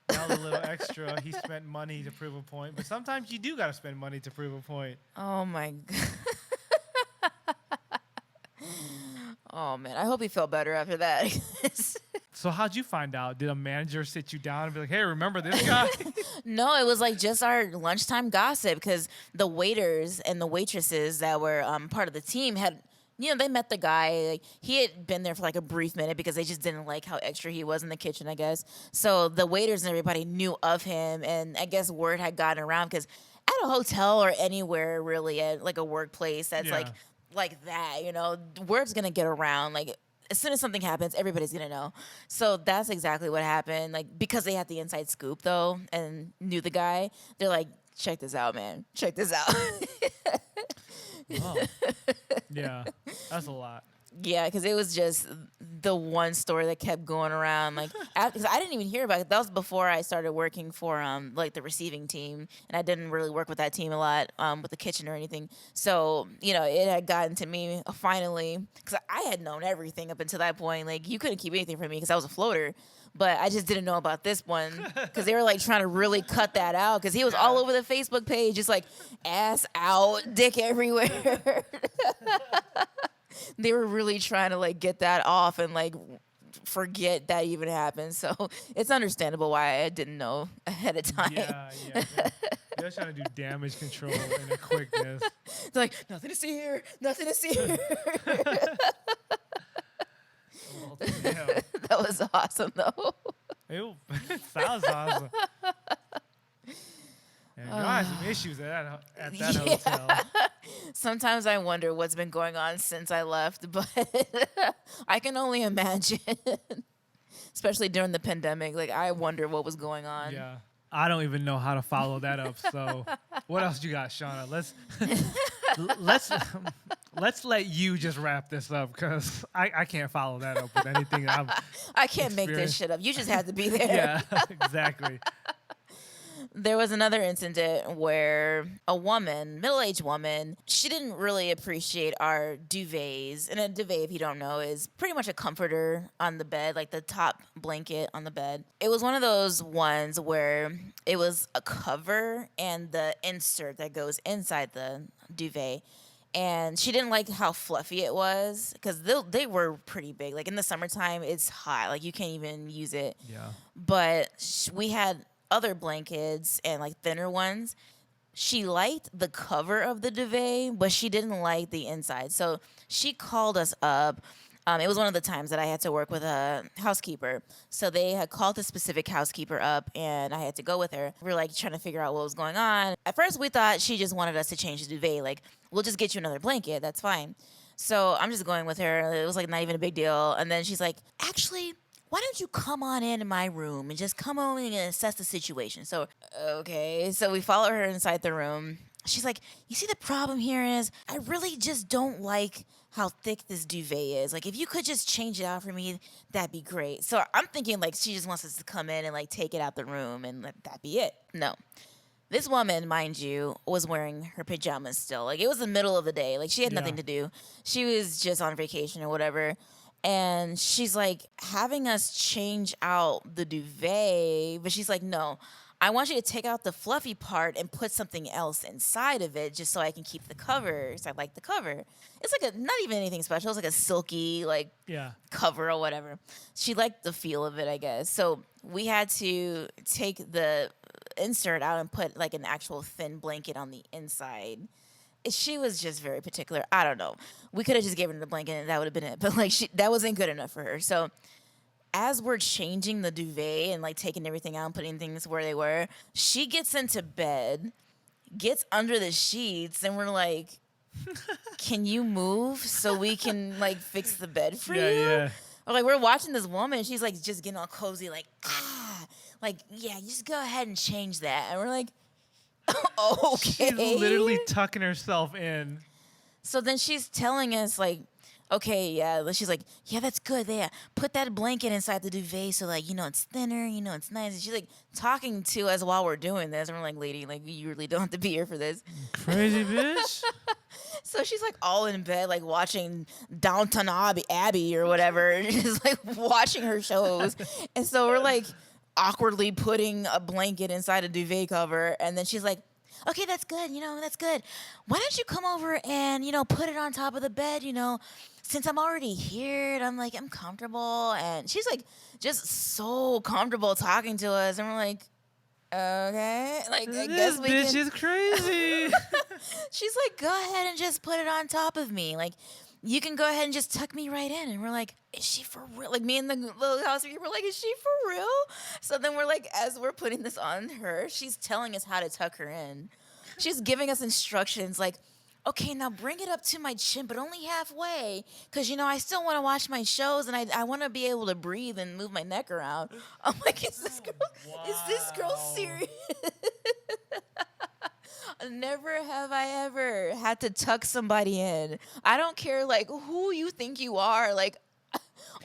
That was a little extra. He spent money to prove a point. But sometimes you do got to spend money to prove a point. Oh, my God. Oh, man. I hope he felt better after that. So how'd you find out? Did a manager sit you down and be like, hey, remember this guy? No, it was like just our lunchtime gossip because the waiters and the waitresses that were part of the team had, they met the guy. Like, he had been there for like a brief minute because they just didn't like how extra he was in the kitchen, I guess. So the waiters and everybody knew of him, and I guess word had gotten around because at a hotel or anywhere really, at like a workplace that's like that, word's gonna get around. Like, as soon as something happens, everybody's gonna know. So that's exactly what happened. Like, because they had the inside scoop though and knew the guy, they're like, check this out, man. Check this out. Oh. Yeah, that's a lot. Yeah, because it was just the one story that kept going around. Like, because I didn't even hear about it. That was before I started working for like the receiving team, and I didn't really work with that team a lot with the kitchen or anything. So it had gotten to me finally because I had known everything up until that point. Like, you couldn't keep anything from me because I was a floater. But I just didn't know about this one because they were like trying to really cut that out because he was all over the Facebook page, just like ass out, dick everywhere. They were really trying to like get that off and like forget that even happened. So it's understandable why I didn't know ahead of time. Yeah. They're trying to do damage control in a quickness. It's like, nothing to see here, nothing to see here. Well, yeah. That was awesome, though. It sounds awesome. And you had some issues at that hotel. Sometimes I wonder what's been going on since I left, but I can only imagine. Especially during the pandemic. Like, I wonder what was going on. Yeah. I don't even know how to follow that up. So, what else you got, Shana? Let's let you just wrap this up because I can't follow that up with anything that I can't make this shit up. You just had to be there. Yeah, exactly. There was another incident where a woman, middle-aged woman, she didn't really appreciate our duvets. And a duvet, if you don't know, is pretty much a comforter on the bed, like the top blanket on the bed. It was one of those ones where it was a cover and the insert that goes inside the duvet. And she didn't like how fluffy it was because they were pretty big. Like, in the summertime, it's hot. Like, you can't even use it. Yeah. But we had other blankets and like thinner ones. She liked the cover of the duvet, but she didn't like the inside. So she called us up. It was one of the times that I had to work with a housekeeper. So they had called a specific housekeeper up, and I had to go with her. We were like trying to figure out what was going on. At first, we thought she just wanted us to change the duvet. Like, we'll just get you another blanket. That's fine. So I'm just going with her. It was like not even a big deal. And then she's like, actually, why don't you come on in my room and just come on in and assess the situation? So, okay. So we follow her inside the room. She's like, you see, the problem here is I really just don't like how thick this duvet is. Like, if you could just change it out for me, that'd be great. So I'm thinking, like, she just wants us to come in and, like, take it out the room and let that be it. No. This woman, mind you, was wearing her pajamas still. Like, it was the middle of the day. Like, she had nothing to do. She was just on vacation or whatever. And she's like having us change out the duvet, but she's like, no, I want you to take out the fluffy part and put something else inside of it just so I can keep the cover. So I like the cover. It's like not even anything special. It's like a silky cover or whatever. She liked the feel of it, I guess. So we had to take insert out and put like an actual thin blanket on the inside. She was just very particular. I don't know. We could have just given her the blanket and that would have been it. But like that wasn't good enough for her. So as we're changing the duvet and like taking everything out and putting things where they were, she gets into bed, gets under the sheets, and we're like, can you move so we can like fix the bed for you? Yeah. Or like we're watching this woman, she's like just getting all cozy, like, just go ahead and change that. And we're like, okay. She's literally tucking herself in. So then she's telling us like, okay, yeah. She's like, yeah, that's good. Yeah, put that blanket inside the duvet so like it's thinner, it's nice. And she's like talking to us while we're doing this, and we're like, lady, like you really don't have to be here for this. Crazy bitch. So she's like all in bed, like watching Downton Abbey or whatever, just like watching her shows. And so we're like awkwardly putting a blanket inside a duvet cover, and then she's like, okay, that's good, that's good. Why don't you come over and, put it on top of the bed, since I'm already here and I'm comfortable. And she's like just so comfortable talking to us, and we're like, okay, like I guess we bitch can. is crazy. She's like, go ahead and just put it on top of me. Like, you can go ahead and just tuck me right in. And we're like, is she for real? Like, me and the little housekeeper were like, is she for real? So then we're like, as we're putting this on her, she's telling us how to tuck her in. She's giving us instructions like, okay, now bring it up to my chin, but only halfway. Because, I still want to watch my shows, and I want to be able to breathe and move my neck around. I'm like, is this girl serious? Never have I ever had to tuck somebody in. I don't care, like, who you think you are. Like,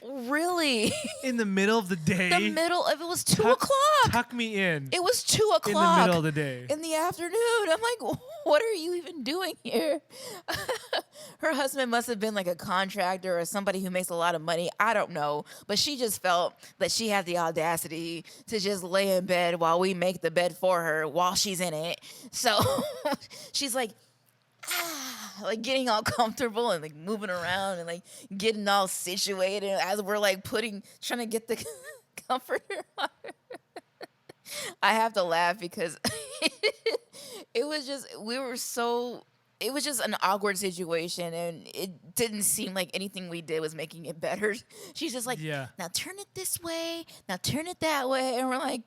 really? In the middle of the day? It was 2 o'clock. Tuck me in. It was 2 o'clock. In the middle of the day. In the afternoon. I'm like, what are you even doing here? Her husband must have been like a contractor or somebody who makes a lot of money. I don't know. But she just felt that she had the audacity to just lay in bed while we make the bed for her while she's in it. So she's like, like getting all comfortable and like moving around and like getting all situated as we're like trying to get the comforter on her. I have to laugh because it was just an awkward situation, and it didn't seem like anything we did was making it better. She's just like, now turn it this way, now turn it that way. And we're like,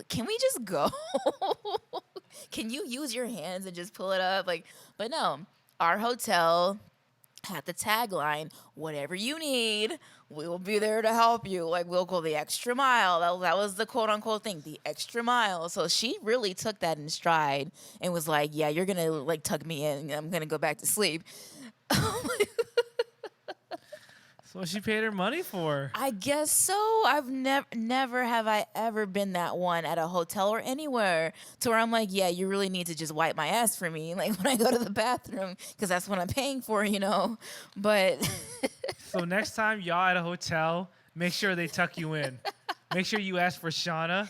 can we just go? Can you use your hands and just pull it up? Like, but no, our hotel had the tagline, whatever you need, we will be there to help you. Like, we'll go the extra mile. That was the quote unquote thing, the extra mile. So she really took that in stride and was like, yeah, you're going to like tuck me in and I'm going to go back to sleep. So she paid her money for. I guess so. I've never have I ever been that one at a hotel or anywhere to where I'm like, yeah, you really need to just wipe my ass for me, like when I go to the bathroom, because that's what I'm paying for, But so next time y'all at a hotel, make sure they tuck you in. Make sure you ask for Shana,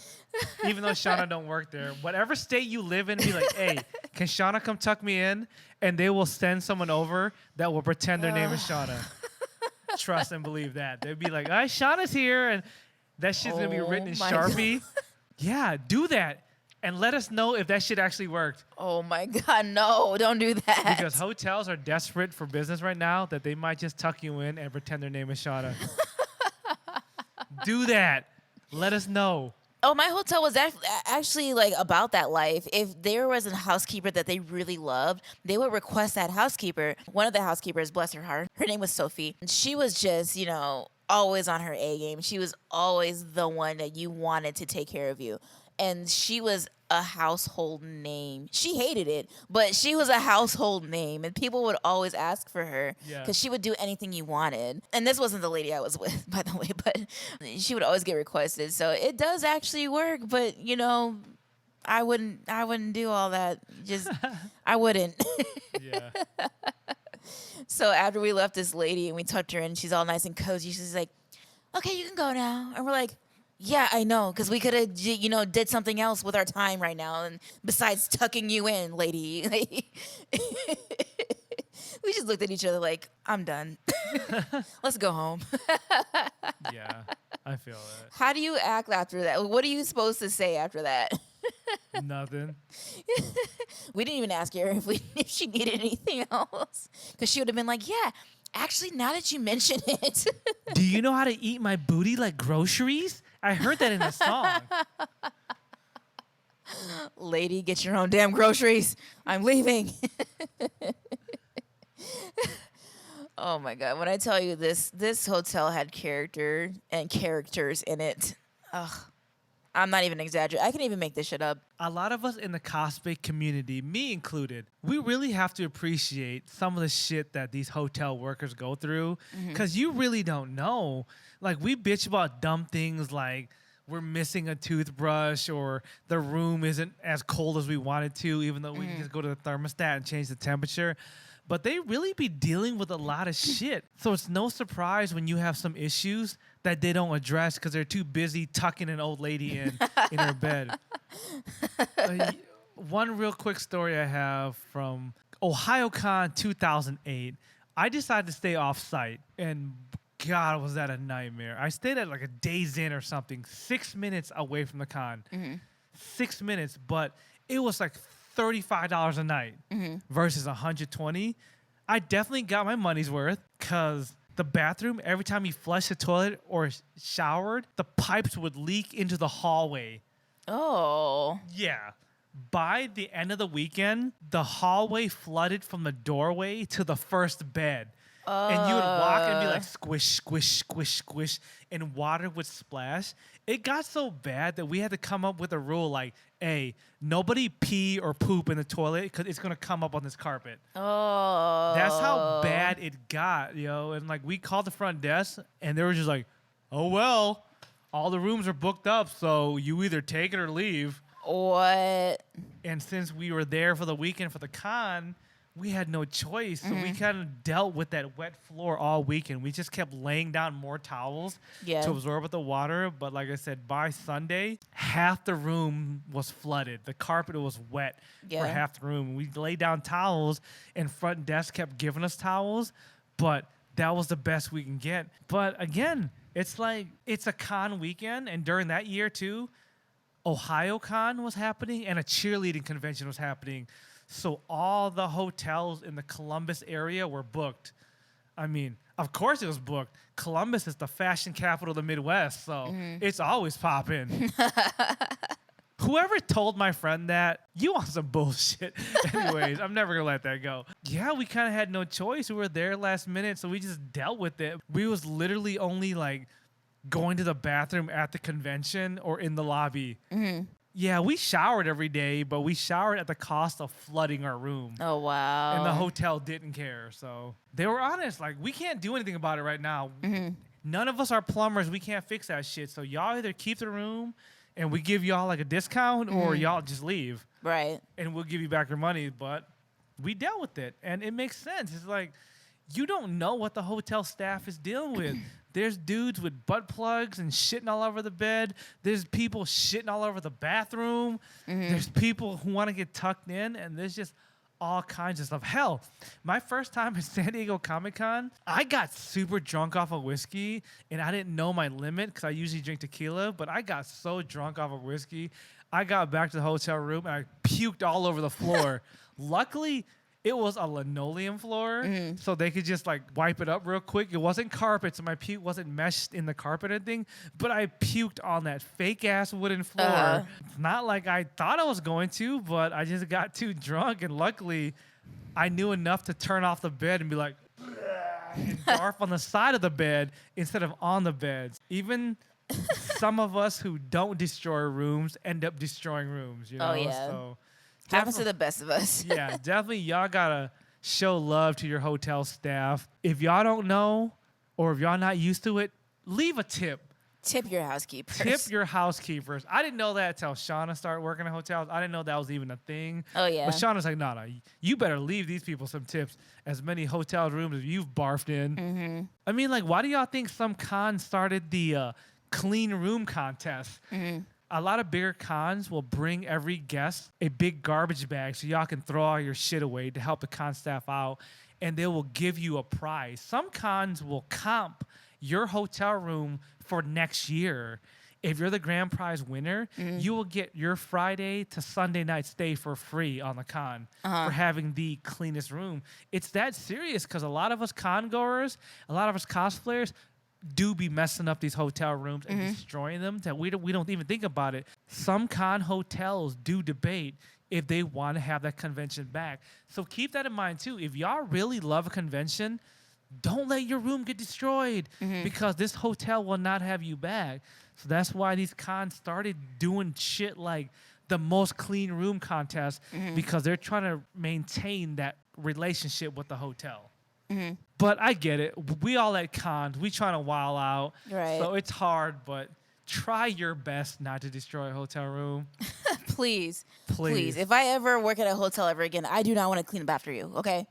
even though Shana don't work there. Whatever state you live in, be like, hey, can Shana come tuck me in? And they will send someone over that will pretend their name is Shana. Trust and believe that. They'd be like, all right, Shauna's here, and that shit's going to be written in Sharpie. God. Yeah, do that. And let us know if that shit actually worked. Oh, my God, no, don't do that. Because hotels are desperate for business right now that they might just tuck you in and pretend their name is Shana. Do that. Let us know. Oh, my hotel was actually like about that life. If there was a housekeeper that they really loved, they would request that housekeeper. One of the housekeepers, bless her heart, her name was Sophie. She was just, always on her A game. She was always the one that you wanted to take care of you. And she was a household name. She hated it, but she was a household name. And people would always ask for her because she would do anything you wanted. And this wasn't the lady I was with, by the way, but she would always get requested. So it does actually work, but, I wouldn't do all that. Just, I wouldn't. Yeah. So after we left this lady and we tucked her in, she's all nice and cozy. She's like, okay, you can go now. And we're like, yeah, I know, because we could have, did something else with our time right now, and besides tucking you in, lady. We just looked at each other like, I'm done. Let's go home. Yeah, I feel it. How do you act after that? What are you supposed to say after that? Nothing. We didn't even ask her if she needed anything else, because she would have been like, "Yeah, actually, now that you mention it." Do you know how to eat my booty like groceries? I heard that in a song. Lady, get your own damn groceries. I'm leaving. Oh my god! When I tell you this hotel had characters in it. Ugh, I'm not even exaggerating. I can even make this shit up. A lot of us in the cosplay community, me included, we really have to appreciate some of the shit that these hotel workers go through, because you really don't know. Like, we bitch about dumb things like we're missing a toothbrush, or the room isn't as cold as we want it to, even though we can just go to the thermostat and change the temperature. But they really be dealing with a lot of shit. So it's no surprise when you have some issues that they don't address because they're too busy tucking an old lady in her bed. One real quick story I have from OhioCon 2008. I decided to stay off site, and God, was that a nightmare. I stayed at like a Days Inn or something, 6 minutes away from the con. 6 minutes, but it was like $35 a night versus $120. I definitely got my money's worth, because the bathroom, every time you flushed the toilet or showered, the pipes would leak into the hallway. Oh. Yeah. By the end of the weekend, the hallway flooded from the doorway to the first bed. And you would walk and be like, squish, squish, squish, squish, and water would splash. It got so bad that we had to come up with a rule like, hey, nobody pee or poop in the toilet because it's going to come up on this carpet. Oh. That's how bad it got, yo. And like, we called the front desk, and they were just like, oh, well, all the rooms are booked up, so you either take it or leave. What? And since we were there for the weekend for the con, we had no choice. So we kind of dealt with that wet floor all weekend. We just kept laying down more towels to absorb the water. But like I said, by Sunday, half the room was flooded. The carpet was wet for half the room. We laid down towels, and front desk kept giving us towels. But that was the best we can get. But again, it's like, it's a con weekend. And during that year too, OhioCon was happening and a cheerleading convention was happening. So all the hotels in the Columbus area were booked. I mean, of course it was booked. Columbus is the fashion capital of the Midwest, so it's always popping. Whoever told my friend that, you on some bullshit. Anyways, I'm never going to let that go. Yeah, we kind of had no choice. We were there last minute, so we just dealt with it. We was literally only like going to the bathroom at the convention or in the lobby. Yeah, we showered every day, but we showered at the cost of flooding our room. Oh, wow. And the hotel didn't care. So they were honest. Like, we can't do anything about it right now. None of us are plumbers. We can't fix that shit. So y'all either keep the room and we give y'all like a discount, or y'all just leave. Right. And we'll give you back your money. But we dealt with it. And it makes sense. It's like, you don't know what the hotel staff is dealing with. There's dudes with butt plugs and shitting all over the bed. There's people shitting all over the bathroom. There's people who want to get tucked in, and there's just all kinds of stuff. Hell, my first time at San Diego Comic-Con, I got super drunk off of whiskey, and I didn't know my limit because I usually drink tequila, but I got so drunk off of whiskey, I got back to the hotel room, and I puked all over the floor. Luckily, it was a linoleum floor, so they could just like wipe it up real quick. It wasn't carpet, so my puke wasn't meshed in the carpet or anything, but I puked on that fake ass wooden floor. It's not like I thought I was going to, but I just got too drunk, and luckily I knew enough to turn off the bed and be like, and barf on the side of the bed instead of on the beds. Even some of us who don't destroy rooms end up destroying rooms, you know? Oh, yeah. So happens to the best of us. Yeah, definitely y'all gotta show love to your hotel staff. If y'all don't know, or if y'all not used to it, leave a tip. Tip your housekeepers. Tip your housekeepers. I didn't know that until Shana started working in hotels. I didn't know that was even a thing. Oh, yeah. But Shana's like, no, you better leave these people some tips. As many hotel rooms as you've barfed in. I mean, like, why do y'all think some con started the clean room contest? A lot of bigger cons will bring every guest a big garbage bag so y'all can throw all your shit away to help the con staff out, and they will give you a prize. Some cons will comp your hotel room for next year, if you're the grand prize winner, you will get your Friday to Sunday night stay for free on the con for having the cleanest room. It's that serious because a lot of us con goers, a lot of us cosplayers do be messing up these hotel rooms and destroying them that we don't even think about it. Some con hotels do debate if they want to have that convention back. So keep that in mind too. If y'all really love a convention, don't let your room get destroyed because this hotel will not have you back. So that's why these cons started doing shit like the most clean room contest because they're trying to maintain that relationship with the hotel. But I get it. We all at cons. We trying to wild out. Right. So it's hard, but try your best not to destroy a hotel room. Please. Please. If I ever work at a hotel ever again, I do not want to clean up after you, okay?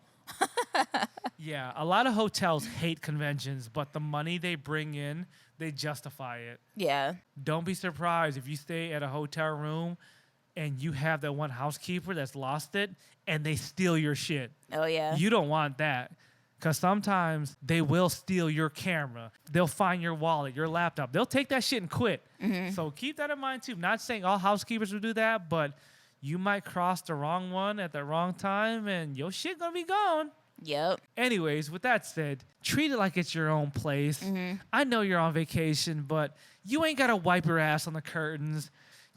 Yeah, a lot of hotels hate conventions, but the money they bring in, they justify it. Yeah. Don't be surprised if you stay at a hotel room and you have that one housekeeper that's lost it and they steal your shit. Oh, yeah. You don't want that. Because sometimes they will steal your camera. They'll find your wallet, your laptop. They'll take that shit and quit. So keep that in mind, too. Not saying all housekeepers will do that, but you might cross the wrong one at the wrong time, and your shit gonna be gone. Yep. Anyways, with that said, treat it like it's your own place. I know you're on vacation, but you ain't got to wipe your ass on the curtains.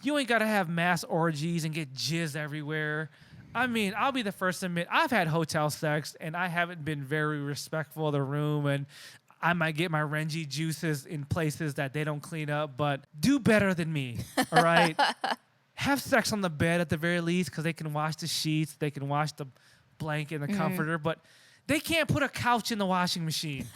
You ain't got to have mass orgies and get jizz everywhere. I mean, I'll be the first to admit, I've had hotel sex, and I haven't been very respectful of the room, and I might get my Renji juices in places that they don't clean up, but do better than me, all right? Have sex on the bed at the very least because they can wash the sheets, they can wash the blanket and the comforter, but they can't put a couch in the washing machine.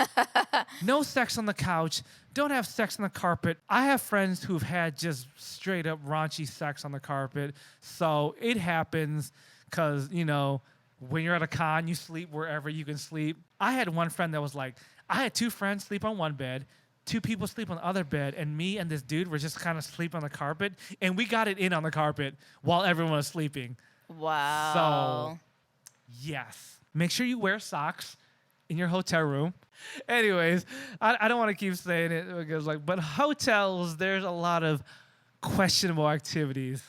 No sex on the couch. Don't have sex on the carpet. I have friends who've had just straight up raunchy sex on the carpet, so it happens. Because, you know, when you're at a con, you sleep wherever you can sleep. I had one friend that was like, I had two friends sleep on one bed, two people sleep on the other bed, and me and this dude were just kind of sleep on the carpet, and we got it in on the carpet while everyone was sleeping. Wow. So, yes. Make sure you wear socks in your hotel room. Anyways, I don't want to keep saying it because, but hotels, there's a lot of questionable activities.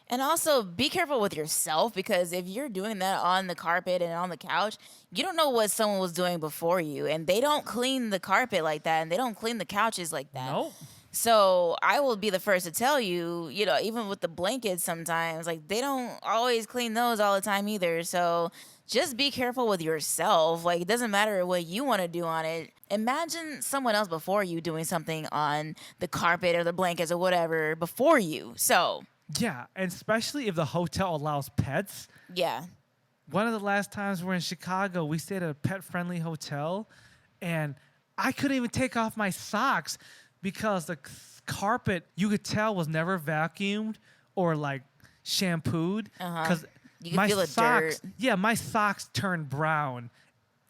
And also be careful with yourself because if you're doing that on the carpet and on the couch, you don't know what someone was doing before you. And they don't clean the carpet like that and they don't clean the couches like that. Nope. So I will be the first to tell you, you know, even with the blankets sometimes, like they don't always clean those all the time either. So just be careful with yourself. Like it doesn't matter what you want to do on it. Imagine someone else before you doing something on the carpet or the blankets or whatever before you. So... yeah, and especially if the hotel allows pets. yeah. One of the last times we were in Chicago, we stayed at a pet-friendly hotel, and I couldn't even take off my socks because the carpet, you could tell, was never vacuumed or, like, shampooed. Because you can feel the socks, dirt. yeah, my socks turned brown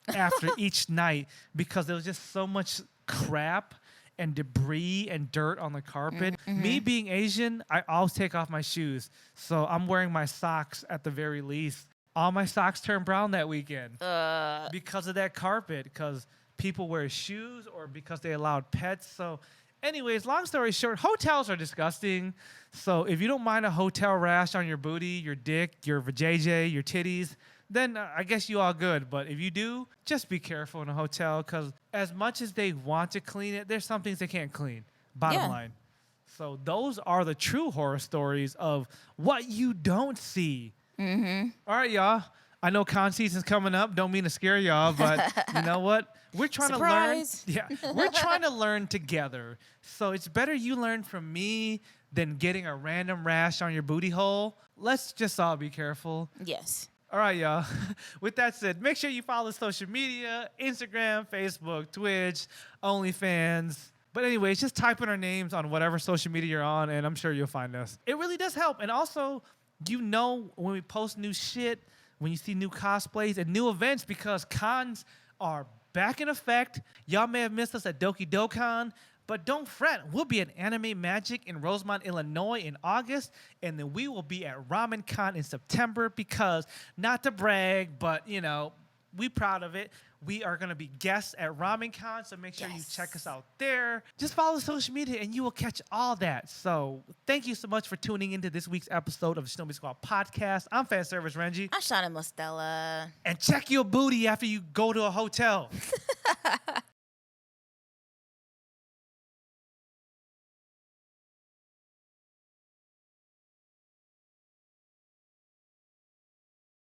after each night because there was just so much crap and debris and dirt on the carpet. Me being Asian, I always take off my shoes. So I'm wearing my socks at the very least. All my socks turned brown that weekend because of that carpet, because people wear shoes or because they allowed pets. So anyways, long story short, hotels are disgusting. So if you don't mind a hotel rash on your booty, your dick, your vajayjay, your titties, then I guess you all good. But if you do, just be careful in a hotel because as much as they want to clean it, there's some things they can't clean, bottom line. So those are the true horror stories of what you don't see. All right, y'all. I know con season's coming up. Don't mean to scare y'all, but you know what? We're trying Surprise. to learn. Yeah, we're trying to learn together. So it's better you learn from me than getting a random rash on your booty hole. Let's just all be careful. Yes. All right, y'all. With that said, make sure you follow social media, Instagram, Facebook, Twitch, OnlyFans. But anyways, just type in our names on whatever social media you're on, and I'm sure you'll find us. It really does help. And also, you know when we post new shit, when you see new cosplays and new events, because cons are back in effect. Y'all may have missed us at Doki Dokkan, but don't fret. We'll be at Anime Magic in Rosemont, Illinois in August, and then we will be at Ramen Con in September because, not to brag, but, you know, We proud of it. We are going to be guests at Ramen Con, so make sure you check us out there. Just follow social media and you will catch all that. So thank you so much for tuning into this week's episode of the Shinobi Squad Podcast. I'm fan service Renji. I'm Shana Mostella. And check your booty after you go to a hotel.